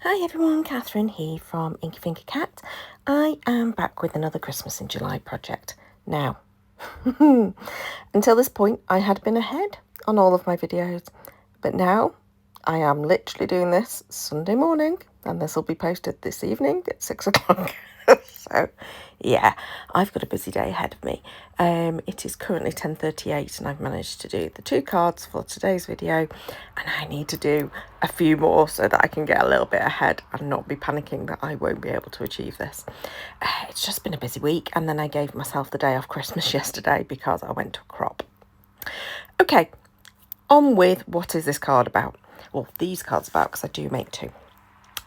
Hi everyone, Catherine here from Inky Finky Cat. I am back with another Christmas in July project. Now, until this point I had been ahead on all of my videos, but now I am literally doing this Sunday morning and this will be posted this evening at 6 o'clock. So yeah, I've got a busy day ahead of me. It is currently 10:38 and I've managed to do the 2 cards for today's video, and I need to do a few more so that I can get a little bit ahead and not be panicking that I won't be able to achieve this. It's just been a busy week, and then I gave myself the day off Christmas yesterday because I went to a crop. Okay, on with what is this card about? Well, these cards about, because I do make 2.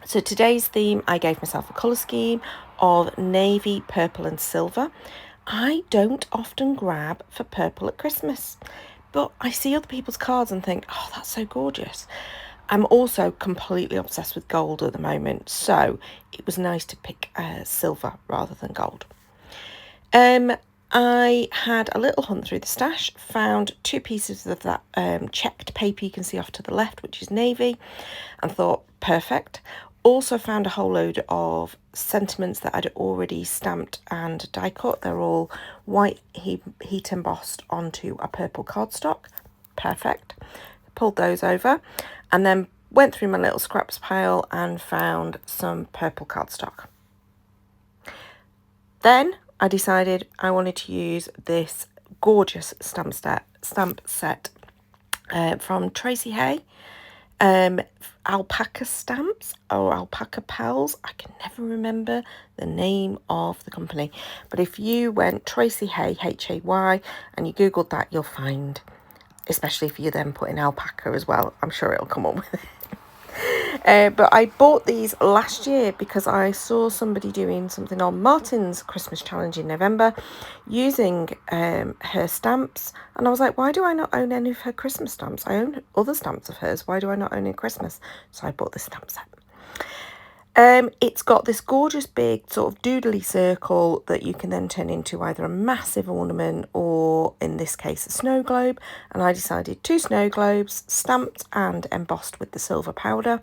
So today's theme, I gave myself a colour scheme of navy, purple and silver. I don't often grab for purple at Christmas, but I see other people's cards and think, oh, that's so gorgeous. I'm also completely obsessed with gold at the moment, so it was nice to pick silver rather than gold. I had a little hunt through the stash, found 2 pieces of that checked paper you can see off to the left, which is navy, and thought, perfect. Also found a whole load of sentiments that I'd already stamped and die cut. They're all white heat embossed onto a purple cardstock. Perfect. Pulled those over and then went through my little scraps pile and found some purple cardstock. Then I decided I wanted to use this gorgeous stamp set from Tracey Hay. Alpaca stamps or alpaca pals. I can never remember the name of the company, but if you went Tracey Hay, Hay, and you googled that, you'll find, especially if you then put in alpaca as well, I'm sure it'll come up with it. But I bought these last year because I saw somebody doing something on Martin's Christmas challenge in November using her stamps, and I was like, why do I not own any of her Christmas stamps? I own other stamps of hers, why do I not own a Christmas? So I bought this stamp set. It's got this gorgeous big sort of doodly circle that you can then turn into either a massive ornament or, in this case, a snow globe. And I decided 2 snow globes, stamped and embossed with the silver powder.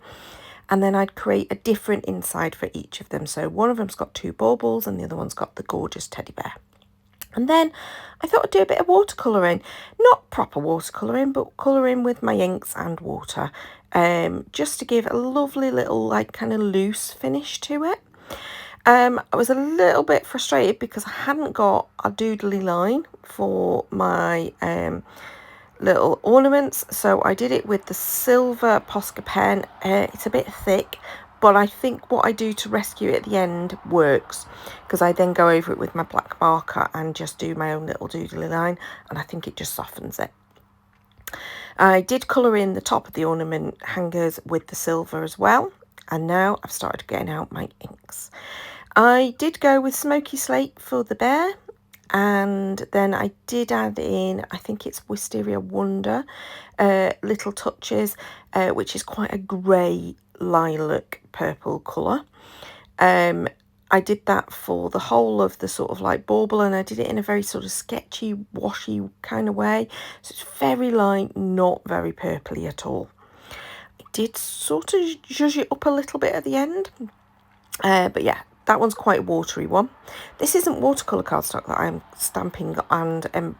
And then I'd create a different inside for each of them. So one of them's got 2 baubles and the other one's got the gorgeous teddy bear. And then I thought I'd do a bit of watercolouring. Not proper watercolouring, but colouring with my inks and water. Just to give a lovely little, like, kind of loose finish to it. I was a little bit frustrated because I hadn't got a doodly line for my little ornaments, so I did it with the silver Posca pen. It's a bit thick, but I think what I do to rescue it at the end works, because I then go over it with my black marker and just do my own little doodly line, and I think it just softens it. I did colour in the top of the ornament hangers with the silver as well, and now I've started getting out my inks. I did go with Smoky Slate for the bear, and then I did add in, I think it's Wisteria Wonder, little touches, which is quite a grey lilac purple colour. I did that for the whole of the sort of like bauble, and I did it in a very sort of sketchy, washy kind of way. So it's very light, not very purpley at all. I did sort of zhuzh it up a little bit at the end. But yeah, that one's quite a watery one. This isn't watercolour cardstock that I'm stamping and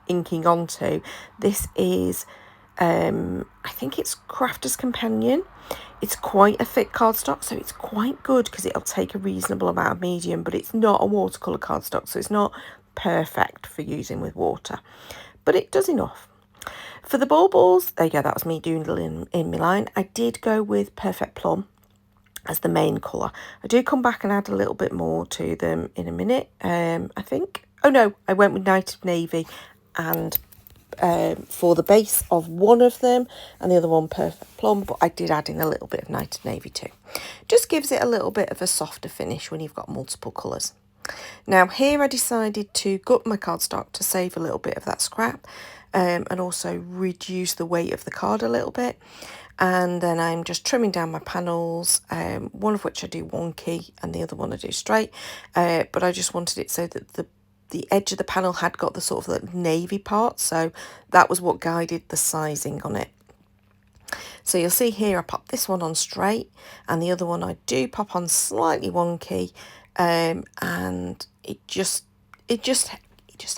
inking onto. This is, I think it's Crafter's Companion. It's quite a thick cardstock, so it's quite good because it'll take a reasonable amount of medium, but it's not a watercolour cardstock, so it's not perfect for using with water, but it does enough. For the baubles, there you go, that was me doodling in my line. I did go with Perfect Plum as the main colour. I do come back and add a little bit more to them in a minute, I think. Oh no, I went with Night of Navy and for the base of one of them, and the other one Perfect Plum, but I did add in a little bit of Night of Navy too. Just gives it a little bit of a softer finish when you've got multiple colours. Now here I decided to gut my cardstock to save a little bit of that scrap, and also reduce the weight of the card a little bit. And then I'm just trimming down my panels, one of which I do wonky and the other one I do straight, but I just wanted it so that the edge of the panel had got the sort of the navy part, so that was what guided the sizing on it. So you'll see here I pop this one on straight, and the other one I do pop on slightly wonky, and it just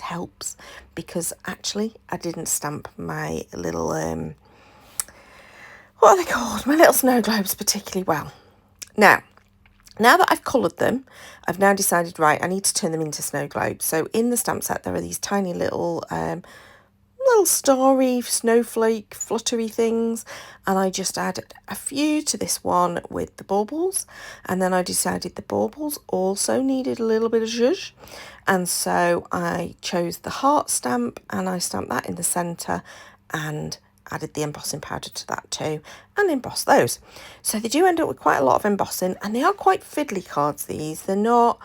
helps, because actually I didn't stamp my little what are they called, my little snow globes particularly well. Now that I've coloured them, I've now decided, right, I need to turn them into snow globes. So in the stamp set, there are these tiny little starry, snowflake, fluttery things. And I just added a few to this one with the baubles. And then I decided the baubles also needed a little bit of zhuzh. And so I chose the heart stamp, and I stamped that in the centre and added the embossing powder to that too, and embossed those. So they do end up with quite a lot of embossing, and they are quite fiddly cards, these. They're not,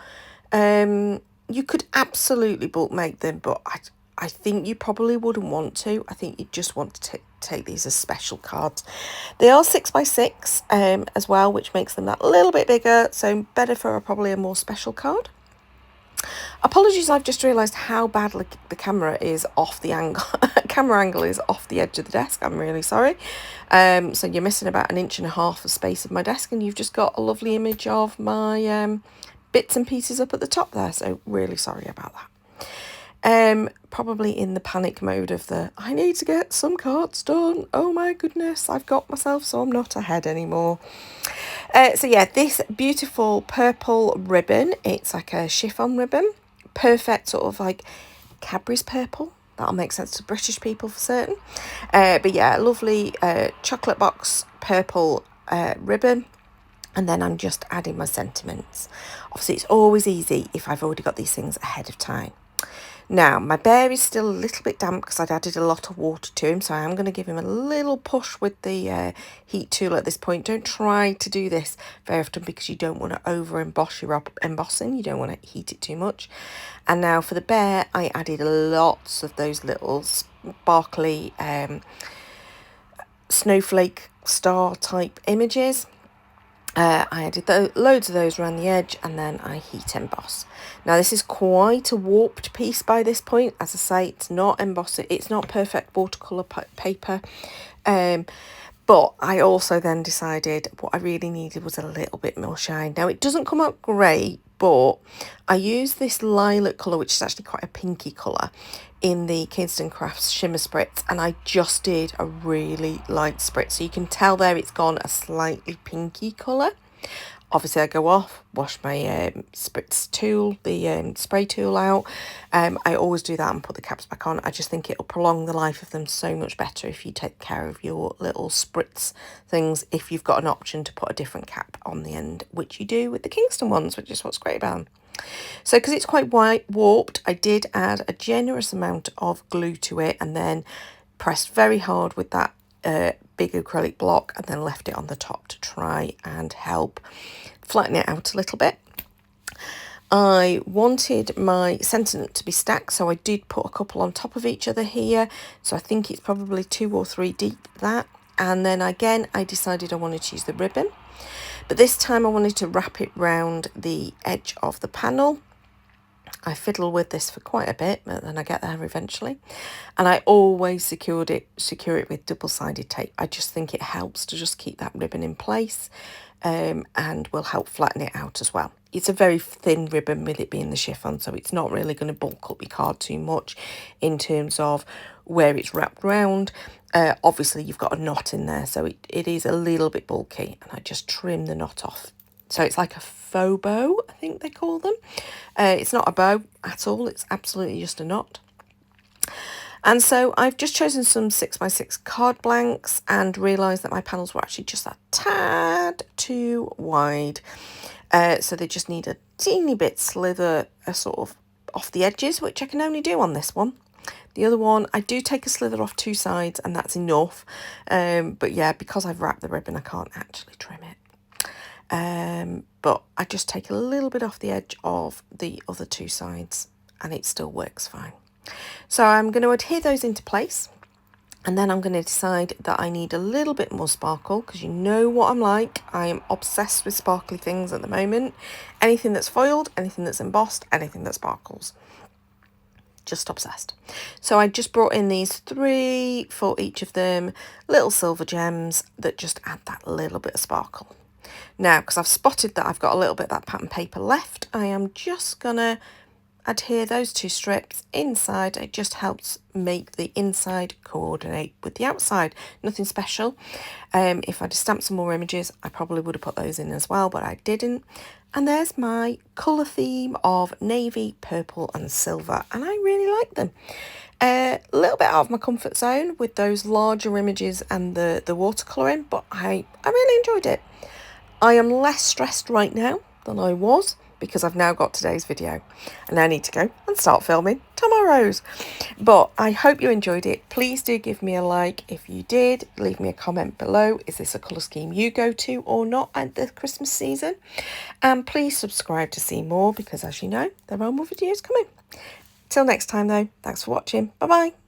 you could absolutely bulk make them, but I think you probably wouldn't want to. I think you just want to take these as special cards. They are 6x6 as well, which makes them that little bit bigger, so better for probably a more special card. Apologies, I've just realised how badly the camera is off the angle. Camera angle is off the edge of the desk. I'm really sorry. So you're missing about 1.5 inches of space of my desk, and you've just got a lovely image of my bits and pieces up at the top there. So really sorry about that. Probably in the panic mode of I need to get some cards done. Oh my goodness, I've got myself so I'm not ahead anymore. So yeah, this beautiful purple ribbon, it's like a chiffon ribbon, perfect sort of like Cadbury's purple. That'll make sense to British people for certain. But yeah, lovely chocolate box purple ribbon. And then I'm just adding my sentiments. Obviously, it's always easy if I've already got these things ahead of time. Now, my bear is still a little bit damp because I'd added a lot of water to him, so I am going to give him a little push with the heat tool at this point. Don't try to do this very often because you don't want to over-emboss your embossing. You don't want to heat it too much. And now for the bear, I added lots of those little sparkly snowflake star type images. I added loads of those around the edge, and then I heat emboss. Now this is quite a warped piece by this point. As I say, it's not embossing, it's not perfect watercolour paper. But I also then decided what I really needed was a little bit more shine. Now it doesn't come out great, but I use this lilac colour, which is actually quite a pinky colour, in the Kingston Crafts Shimmer Spritz, and I just did a really light spritz. So you can tell there it's gone a slightly pinky colour. Obviously I go off, wash my spritz tool, the spray tool out. I always do that and put the caps back on. I just think it'll prolong the life of them so much better if you take care of your little spritz things, if you've got an option to put a different cap on the end, which you do with the Kingston ones, which is what's great about them. So because it's quite warped, I did add a generous amount of glue to it, and then pressed very hard with that big acrylic block, and then left it on the top to try and help flatten it out a little bit. I wanted my sentiment to be stacked, so I did put a couple on top of each other here. So I think it's probably 2 or 3 deep, that. And then again, I decided I wanted to use the ribbon. But this time I wanted to wrap it round the edge of the panel. I fiddle with this for quite a bit, but then I get there eventually. And I always secure it with double-sided tape. I just think it helps to just keep that ribbon in place, and will help flatten it out as well. It's a very thin ribbon with it being the chiffon, so it's not really going to bulk up your card too much in terms of where it's wrapped round. Obviously you've got a knot in there, so it is a little bit bulky, and I just trim the knot off. So it's like a faux bow, I think they call them. It's not a bow at all, it's absolutely just a knot. And so I've just chosen some 6x6 card blanks and realised that my panels were actually just a tad too wide. So they just need a teeny bit slither sort of off the edges, which I can only do on this one. The other one, I do take a slither off 2 sides, and that's enough. But yeah, because I've wrapped the ribbon, I can't actually trim it. But I just take a little bit off the edge of the other 2 sides, and it still works fine. So I'm going to adhere those into place, and then I'm going to decide that I need a little bit more sparkle, because you know what I'm like. I am obsessed with sparkly things at the moment. Anything that's foiled, anything that's embossed, anything that sparkles. Just obsessed. So I just brought in these 3 for each of them, little silver gems that just add that little bit of sparkle. Now, because I've spotted that I've got a little bit of that pattern paper left, I am just gonna adhere those 2 strips inside. It just helps make the inside coordinate with the outside. Nothing special. If I'd stamped some more images, I probably would have put those in as well, but I didn't. And there's my colour theme of navy, purple and silver, and I really like them. A little bit out of my comfort zone with those larger images and the watercolouring, but I really enjoyed it. I am less stressed right now than I was because I've now got today's video and I need to go and start filming tomorrow's. But I hope you enjoyed it. Please do give me a like if you did. Leave me a comment below. Is this a colour scheme you go to or not at the Christmas season? And please subscribe to see more because, as you know, there are more videos coming. Till next time though, thanks for watching. Bye bye.